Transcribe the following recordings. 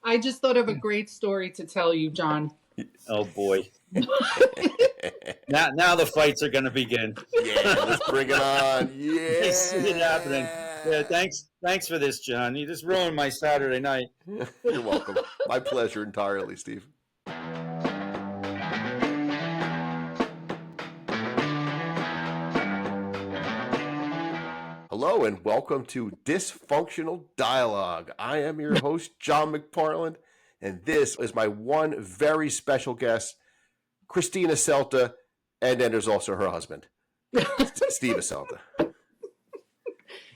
I just thought of a great story to tell you, John. Oh boy. Now the fights are going to begin. Yeah, let's bring it on. Yeah. I see it happening. Yeah, thanks for this, John. You just ruined my Saturday night. You're welcome. My pleasure entirely, Steve. Hello and welcome to Dysfunctional Dialogue. I am your host, John McParland, and this is my one very special guest, Christina Celta, and then there's also her husband, Steve Celta.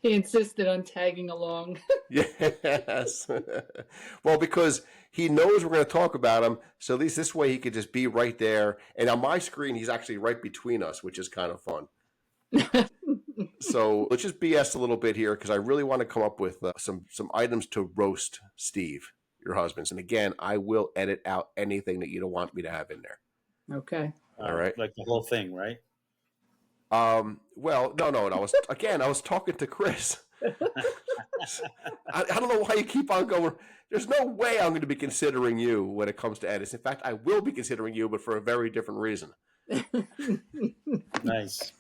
He insisted on tagging along. Yes. Well, because he knows we're going to talk about him, so at least this way he could just be right there. And on my screen, he's actually right between us, which is kind of fun. So let's just BS a little bit here because I really want to come up with some items to roast Steve, your husband's. And again, I will edit out anything that you don't want me to have in there. Okay. All right. Like the whole thing, right? Well, no. I was talking to Chris. I don't know why you keep on going. There's no way I'm going to be considering you when it comes to edits. In fact, I will be considering you, but for a very different reason. Nice.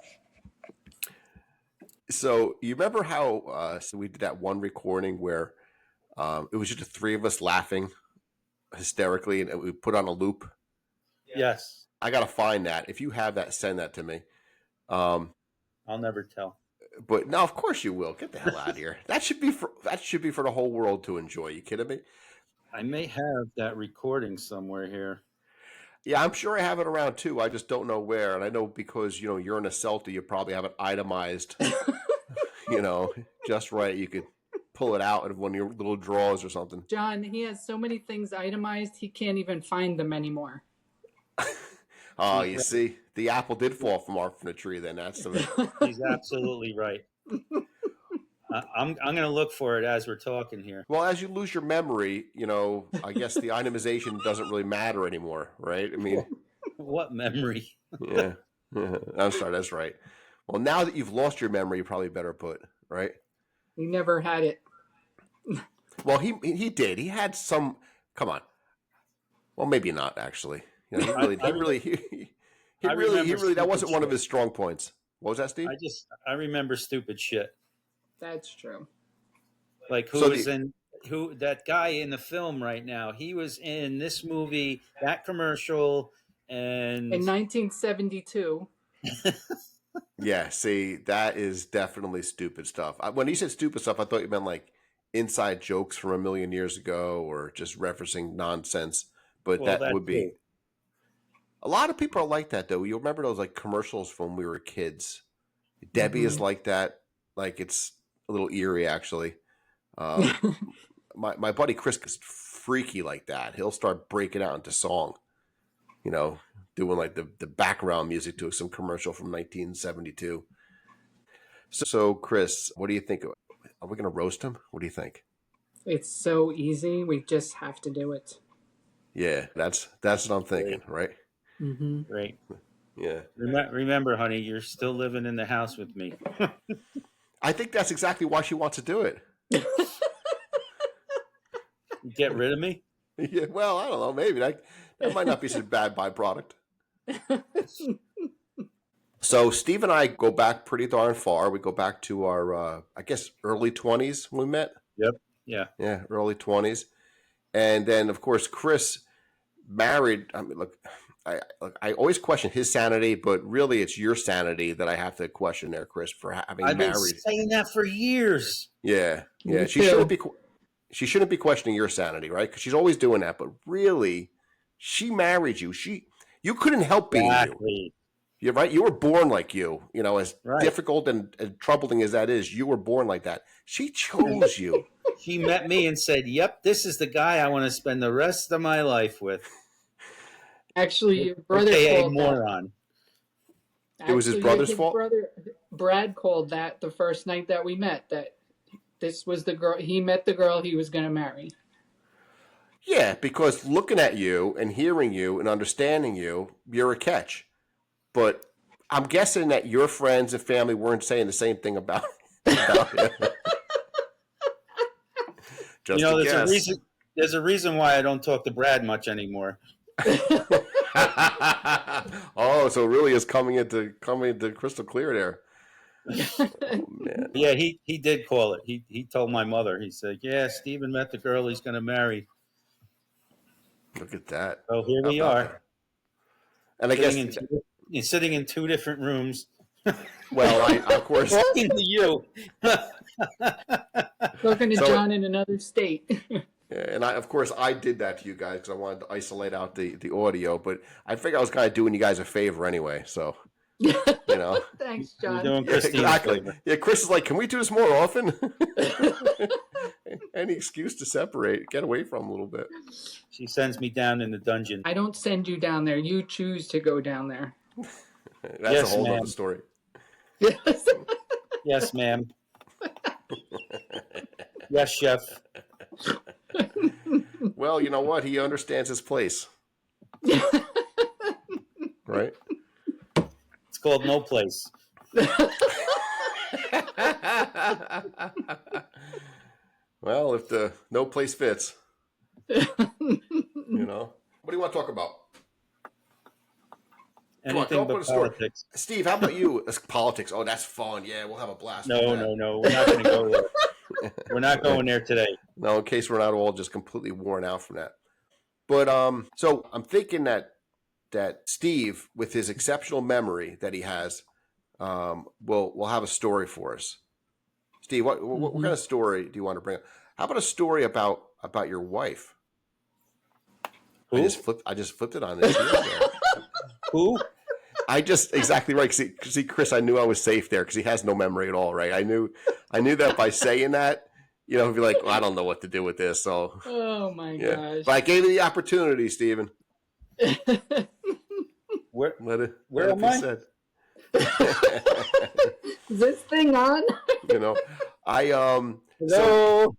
So you remember how so we did that one recording where it was just the three of us laughing hysterically, and we put on a loop? Yes. I gotta find that. If you have that, send that to me. I'll never tell. But no, of course you will. Get the hell out of here. That should be for the whole world to enjoy. You kidding me? I may have that recording somewhere here. Yeah, I'm sure I have it around too. I just don't know where. And I know because you're in a Celta, you probably have it itemized. Just right. You could pull it out of one of your little drawers or something. John, he has so many things itemized, he can't even find them anymore. Oh, you see, the apple did fall from the tree. Then He's absolutely right. I'm going to look for it as we're talking here. Well, as you lose your memory, I guess the itemization doesn't really matter anymore, right? I mean, what memory? Yeah. I'm sorry. That's right. Well, now that you've lost your memory, you probably better put, right? He never had it. Well, he did. He had some. Come on. Well, maybe not actually. He really. That wasn't one of his strong points. What was that, Steve? I remember stupid shit. That's true. Like that guy in the film right now. He was in this movie, that commercial, and in 1972. Yeah, see, that is definitely stupid stuff. When he said stupid stuff, I thought you meant like inside jokes from a million years ago or just referencing nonsense. But that would be. Too. A lot of people are like that, though. You remember those like commercials from when we were kids? Debbie is like that. Like it's a little eerie, actually. My buddy Chris is freaky like that. He'll start breaking out into song, doing like the background music to some commercial from 1972. So Chris, what do you think? Are we going to roast him? What do you think? It's so easy. We just have to do it. Yeah, that's what I'm thinking, right? Mm-hmm. Great. Yeah. Remember, honey, you're still living in the house with me. I think that's exactly why she wants to do it. Get rid of me? Yeah, well, I don't know. Maybe that might not be such a bad byproduct. So Steve and I go back pretty darn far. We go back to our, I guess, early 20s when we met. Yep. Yeah. Yeah, early 20s. And then, of course, Chris married. I mean, look, I always question his sanity, but really it's your sanity that I have to question there, Chris, for having married. I've been saying that for years. Yeah. She shouldn't be questioning your sanity, right? Because she's always doing that. But really, she married you. You couldn't help being you. You're right. You were born like you. As difficult and troubling as that is, you were born like that. She chose you. She met me and said, "Yep, this is the guy I want to spend the rest of my life with." Actually, your brother called moron. It was his brother's fault? Brad called that the first night that we met, that this was the girl. He met the girl he was going to marry. Yeah, because looking at you and hearing you and understanding you, you're a catch. But I'm guessing that your friends and family weren't saying the same thing about you. Just there's a reason. There's a reason why I don't talk to Brad much anymore. Oh, so it really is coming into crystal clear there. Oh, man. Yeah, he did call it. He told my mother. He said, "Yeah, Steven met the girl he's going to marry." Look at that. So here we How about are. that? And I guess He's sitting in two different rooms. well, of course, Talking to you. Talking to So- John in another state. and of course I did that to you guys because I wanted to isolate out the audio, but I figured I was kind of doing you guys a favor anyway. So you know, Thanks, You're John. doing yeah, Christine a exactly. favor. Yeah, Chris is like, can we do this more often? Any excuse to separate, get away from a little bit. She sends me down in the dungeon. I don't send you down there. You choose to go down there. That's Yes, a whole ma'am. other story. Yes. Yes, ma'am. Yes, chef. Well, you know what? He understands his place, right? It's called No Place. Well, if the no place fits, you know. What do you want to talk about? Come on, Anything don't but put a story. politics. Steve, how about you? Politics. Oh, that's fun. Yeah, we'll have a blast. with No, that. no. We're not going to go there. We're not going there today. No, in case we're not all just completely worn out from that. But so I'm thinking that Steve, with his exceptional memory that he has, will have a story for us. Steve, what kind of story do you want to bring up? How about a story about your wife? Who? I just flipped it on this. Who? I just exactly right. See, Chris, I knew I was safe there because he has no memory at all, right? I knew that by saying that, you know, he'd be like, well, I don't know what to do with this. So, Oh my yeah. gosh. But I gave you the opportunity, Stephen. Where Let it am be I? said. Is this thing on? You know, Hello?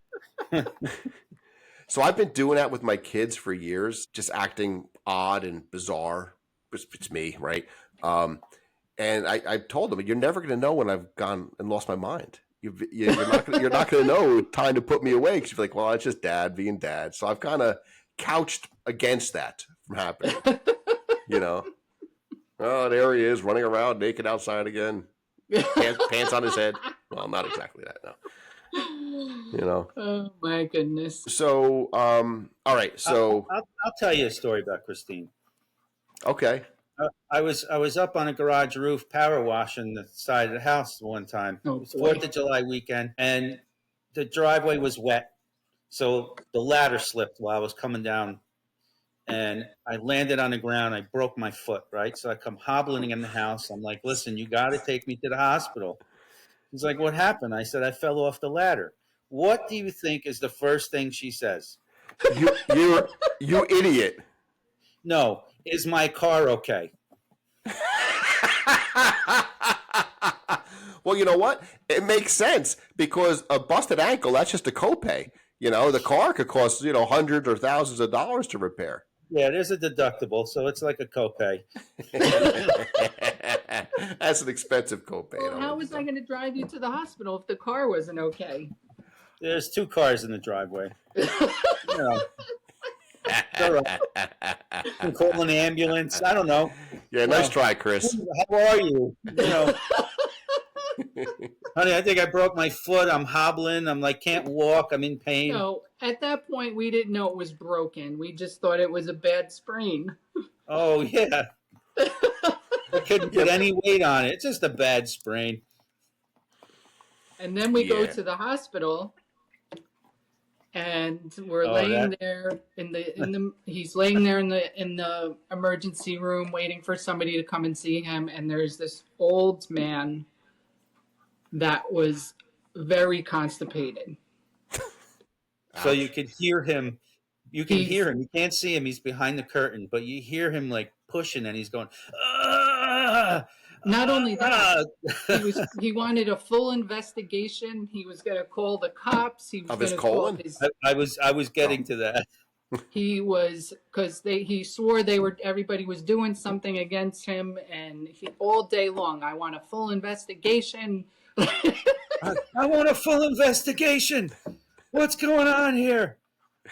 So I've been doing that with my kids for years, just acting odd and bizarre. It's me, right? And I told them, you're never going to know when I've gone and lost my mind. You're not going to know time to put me away because you're like, well, it's just dad being dad. So I've kind of couched against that from happening. You know, oh, there he is running around naked outside again, pants on his head. Well, not exactly that, no. You know. Oh my goodness. So, all right. So, I'll tell you a story about Christine. okay. I was up on a garage roof power washing the side of the house one time. Oh, It was boy. 4th of July weekend, and the driveway was wet, so the ladder slipped while I was coming down, and I landed on the ground. I broke my foot, right? So I come hobbling in the house. I'm like, listen, you got to take me to the hospital. He's like, what happened? I said, I fell off the ladder. What do you think is the first thing she says? You idiot. No, is my car okay? Well, you know what? It makes sense because a busted ankle, that's just a copay. You know, the car could cost, hundreds or thousands of dollars to repair. Yeah, there's a deductible, so it's like a copay. That's an expensive copay. Well, how was I going to drive you to the hospital if the car wasn't okay? There's 2 cars in the driveway. You know, it's all right. I'm calling the ambulance. I don't know. Yeah, nice try, Chris. How are you? Honey, I think I broke my foot. I'm hobbling. I'm like, can't walk. I'm in pain. No, at that point, we didn't know it was broken. We just thought it was a bad sprain. Oh, yeah. I couldn't put any weight on it. It's just a bad sprain. And then we go Yeah. to the hospital, and we're Oh, laying there he's laying there in the emergency room waiting for somebody to come and see him, and there's this old man that was very constipated. So you could hear him. You can He's- hear him. You can't see him. He's behind the curtain, but you hear him like pushing, and he's going. "Ah, Not only that, ah." he wanted a full investigation. He was going to call the cops. He was Of his going to call colon? his. I was getting to that. He was because he swore everybody was doing something against him, and all day long, I want a full investigation. I want a full investigation. What's going on here?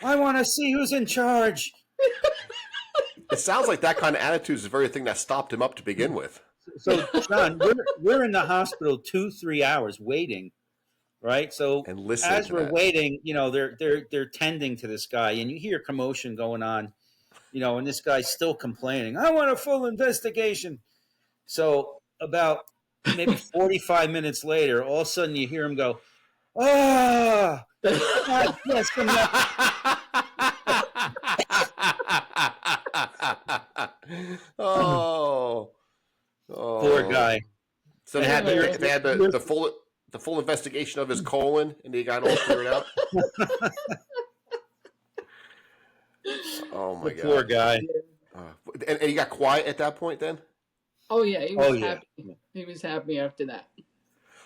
I want to see who's in charge. It sounds like that kind of attitude is the very thing that stopped him up to begin with. So, John, we're in the hospital 2-3 hours waiting, right? So And listening as to we're that. waiting, they're tending to this guy, and you hear commotion going on, and this guy's still complaining. I want a full investigation. So about maybe 45 minutes later, all of a sudden you hear him go, "Ah, God, yes, oh, poor guy." So they had Yeah. the full investigation of his colon, and he got all figured out. Oh my The poor god! guy. And he got quiet at that point. Then, Oh yeah, he was Oh, yeah. happy. He was happy after that.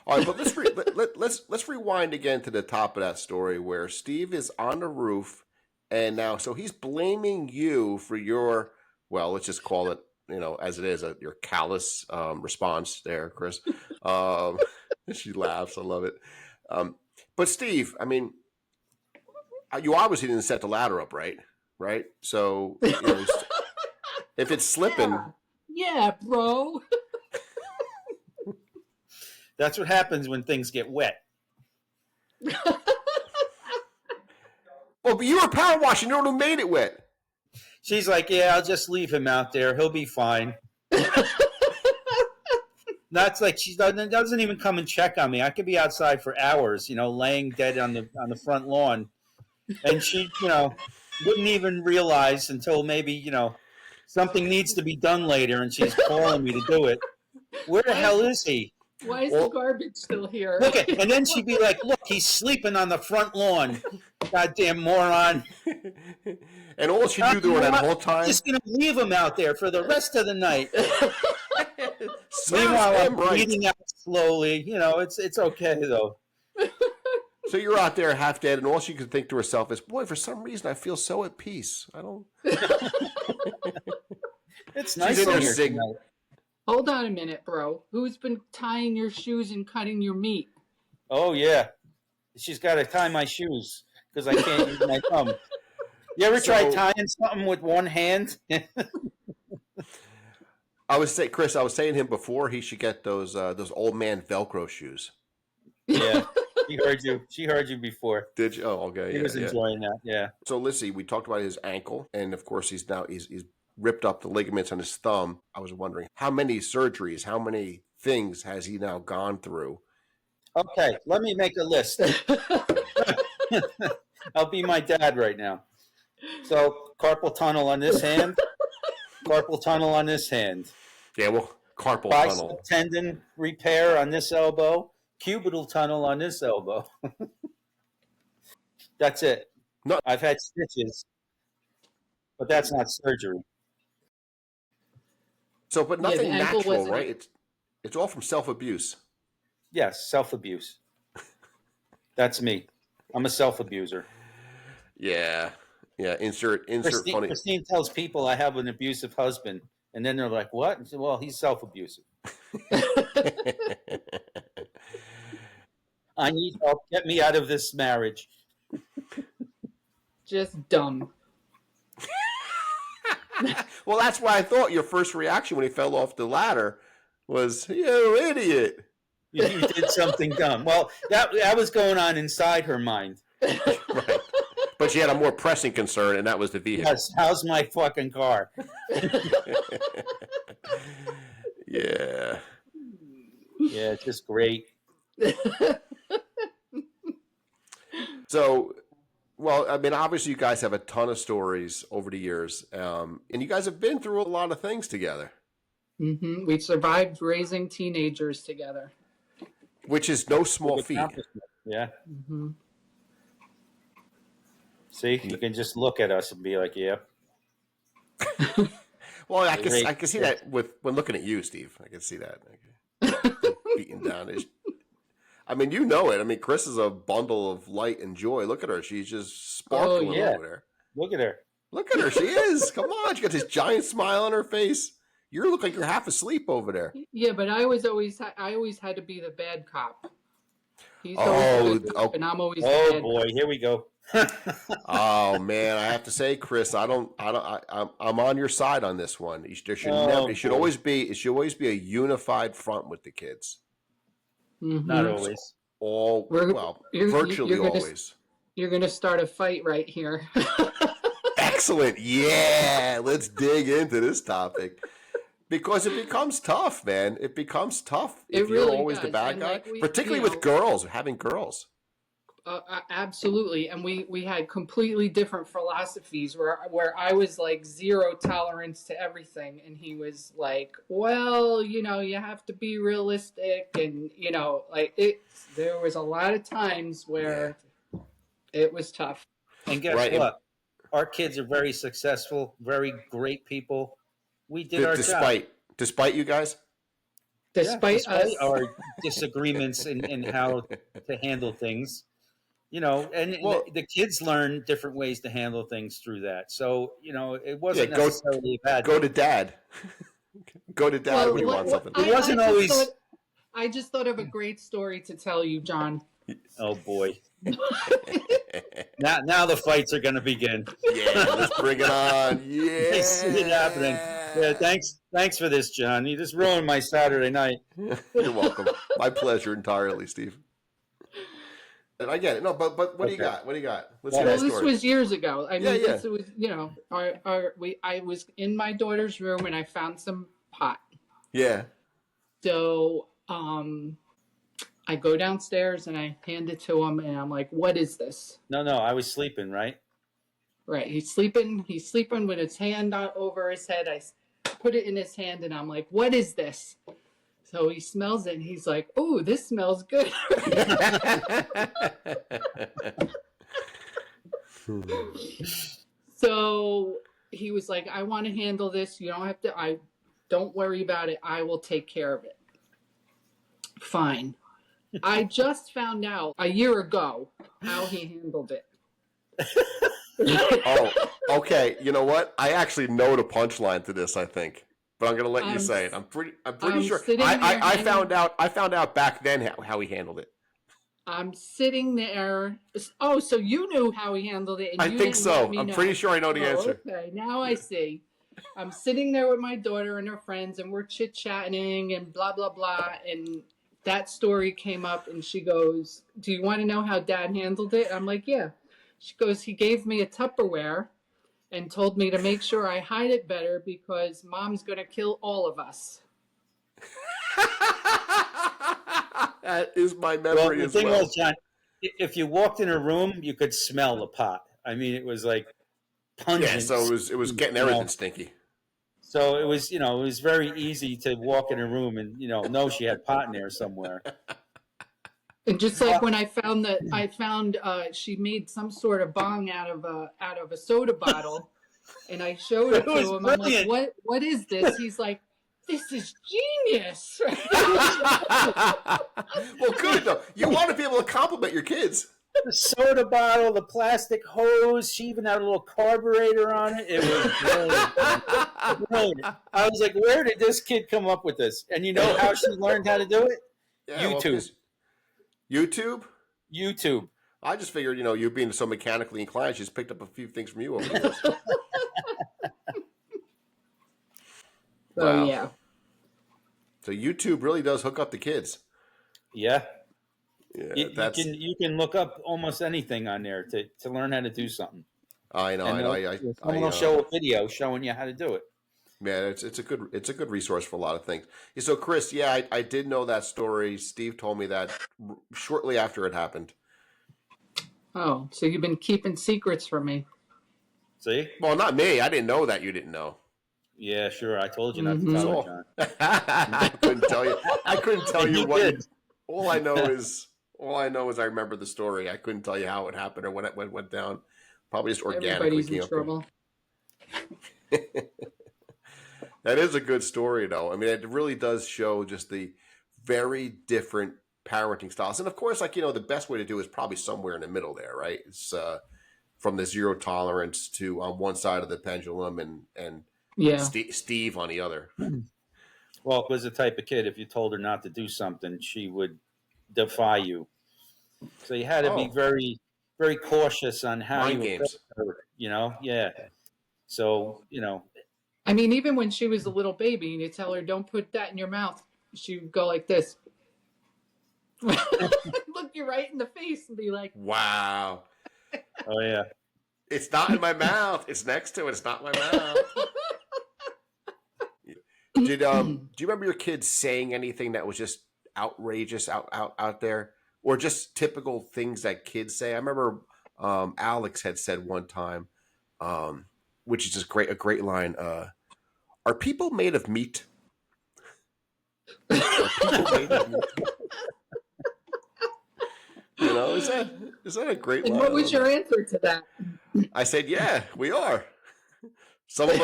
all right, but let's rewind again to the top of that story where Steve is on the roof, and now so he's blaming you for your let's just call it as it is your callous response there, Chris. She laughs. I love it. But Steve, I mean, you obviously didn't set the ladder up right? So if it's slipping, Yeah, bro. That's what happens when things get wet. well, but you were power washing. You know who made it wet. She's like, "Yeah, I'll just leave him out there. He'll be fine." That's like she doesn't even come and check on me. I could be outside for hours, laying dead on the front lawn, and she, wouldn't even realize until maybe something needs to be done later, and she's calling me to do it. Where the hell is he? Why is Well- the garbage still here? Look at, and then she'd be like, "Look, he's sleeping on the front lawn. Goddamn moron!" And all she do during that whole I'm time, just gonna leave him out there for the rest of the night. serves Meanwhile, I'm him right. bleeding out slowly. It's okay though. So you're out there half dead, and all she can think to herself is, "Boy, for some reason, I feel so at peace. I don't." It's She's nice in in there here singing. tonight. Hold on a minute, bro. Who's been tying your shoes and cutting your meat? Oh yeah, she's got to tie my shoes because I can't use my thumb. You ever try So- tying something with one hand? Chris, I was saying to him before he should get those old man Velcro shoes. Yeah, she heard you. She heard you before. Did you? Oh, okay. He Yeah, was yeah. enjoying that. Yeah. So Lizzie, we talked about his ankle, and of course he's ripped up the ligaments on his thumb. I was wondering how many surgeries, how many things has he now gone through? Okay, let me make a list. I'll be my dad right now. So carpal tunnel on this hand, carpal tunnel on this hand, Yeah, well, carpal bicep tunnel. tendon repair on this elbow, cubital tunnel on this elbow. That's it. No. I've had stitches, but that's not surgery. So, but Yeah, the nothing ankle natural, wasn't- right? It's all from self-abuse. Yes, self-abuse. That's me. I'm a self-abuser. Yeah, yeah. Insert funny. Christine tells people I have an abusive husband, and then they're like, "What?" I said, "Well, he's self-abusive. I need help. Get me out of this marriage." Just dumb. Well, that's why I thought your first reaction when he fell off the ladder was, "You idiot!" You did something dumb. Well, that was going on inside her mind. Right. But she had a more pressing concern, and that was the vehicle. Yes, how's my fucking car? Yeah. Yeah, it's just great. So, well, I mean, obviously, you guys have a ton of stories over the years, and you guys have been through a lot of things together, We survived raising teenagers together. which is no small Good feat. accomplishment. Yeah. hmm See, you can just look at us and be like, "Yeah." Well, I Great. can see that when looking at you, Steve. I can see that. Beaten down. I mean, you know it. I mean, Chris is a bundle of light and joy. Look at her. She's just sparkling yeah. over there. Look at her. Look at her. She is. Come on. She got this giant smile on her face. You look like you're half asleep over there. Yeah, but I always had to be the bad cop. He's Oh, always the good oh. cop, and I'm always the Oh bad boy, here we go. Oh man, I have to say, Chris, I'm on your side on this one. There should Oh, never, boy. it should always be a unified front with the kids. Not Mm-hmm. always. Virtually You're always. gonna start a fight right here. Excellent. Yeah, let's dig into this topic because it becomes tough, man. It becomes tough if It you're really always the does. bad And guy, like particularly with girls, having girls. Absolutely, and we had completely different philosophies. Where I was like zero tolerance to everything, and he was like, well, you have to be realistic, and like it. There was a lot of times where it was tough. And guess Right. what? Our kids are very successful, very great people. We did our job. Despite you guys. Despite us, our disagreements in how to handle things, and the kids learn different ways to handle things through that. So, it wasn't necessarily a bad Go thing. to dad. Go to dad when you want something. It wasn't always. I just thought of a great story to tell you, John. Oh boy! Now the fights are going to begin. Yeah, let's bring it on. Yeah, I see it happening. Yeah, thanks for this, John. You just ruined my Saturday night. You're welcome. My pleasure entirely, Steve. And I get it. No, but what do you got? What do you got? Let's hear that This story. was years ago. I mean, Yeah. this was I was in my daughter's room and I found some pot. Yeah. So I go downstairs and I hand it to him and I'm like, "What is this?" No, I was sleeping, right? Right. He's sleeping with his hand over his head. I put it in his hand and I'm like, "What is this?" So he smells it and he's like, "Oh, this smells good." So he was like, "I want to handle this. You don't have to. Don't worry about it. I will take care of it." Fine. I just found out a year ago how he handled it. Oh, okay. You know what? I actually know the punchline to this, I think. But I'm gonna let you say it. I'm pretty sure. I found out back then how he handled it. I'm sitting there. Oh, so you knew how he handled it? And I you think didn't so. let me I'm know. pretty sure I know the answer. Okay, now I see. I'm sitting there with my daughter and her friends, and we're chit-chatting and blah, blah, blah. And that story came up, and she goes, "Do you want to know how Dad handled it?" I'm like, "Yeah." She goes, "He gave me a Tupperware and told me to make sure I hide it better because Mom's going to kill all of us." That is my Well, memory the as thing well. was, John, if you walked in a room, you could smell the pot. I mean, it was like pungent. Yeah, so it was getting everything stinky. So it was, it was very easy to walk in a room and, know she had pot in there somewhere. And just like when I found she made some sort of bong out of a soda bottle, and I showed it to him. Brilliant. I'm like, "What is this?" He's like, "This is genius." Well, good though. You want to be able to compliment your kids. The soda bottle, the plastic hose, she even had a little carburetor on it. It was brilliant. Brilliant. I was like, where did this kid come up with this? And you know how she learned how to do it? Yeah, YouTube. YouTube? YouTube. I just figured, you being so mechanically inclined, she just picked up a few things from you over the years. So Wow. yeah. So YouTube really does hook up the kids. Yeah. Yeah, You can look up almost anything on there to learn how to do something. I know. Someone will show a video showing you how to do it. Man, it's a good resource for a lot of things. So, Chris, I did know that story. Steve told me that shortly after it happened. Oh, so you've been keeping secrets from me. See? Well, not me. I didn't know that you didn't know. Yeah, sure. I told you not to tell her, John. I couldn't tell you. I couldn't tell And you you what. did. All I know is I remember the story. I couldn't tell you how it happened or when it went down. Probably just organically Everybody's came in up. trouble. That is a good story, though. I mean, it really does show just the very different parenting styles. And of course, the best way to do it is probably somewhere in the middle there, right? It's from the zero tolerance to on one side of the pendulum and Yeah. Steve on the other. Well, it was the type of kid, if you told her not to do something, she would defy you. So you had to be Oh. very very cautious on how Mind you games. approach her, Yeah. So, I mean, even when she was a little baby, and you tell her, "Don't put that in your mouth," she would go like this, look you right in the face, and be like, Wow. oh yeah. It's not in my mouth. It's next to it. It's not in my mouth. Do you remember your kids saying anything that was just outrageous out there, or just typical things that kids say? I remember Alex had said one time, which is just a great line. Are people made of meat? Are people made of meat? Is that a great and line? what was your answer to that? I said, yeah, we are. Some of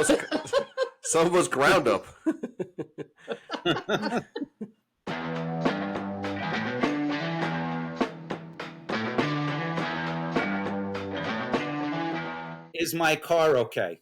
us ground up. Is my car okay?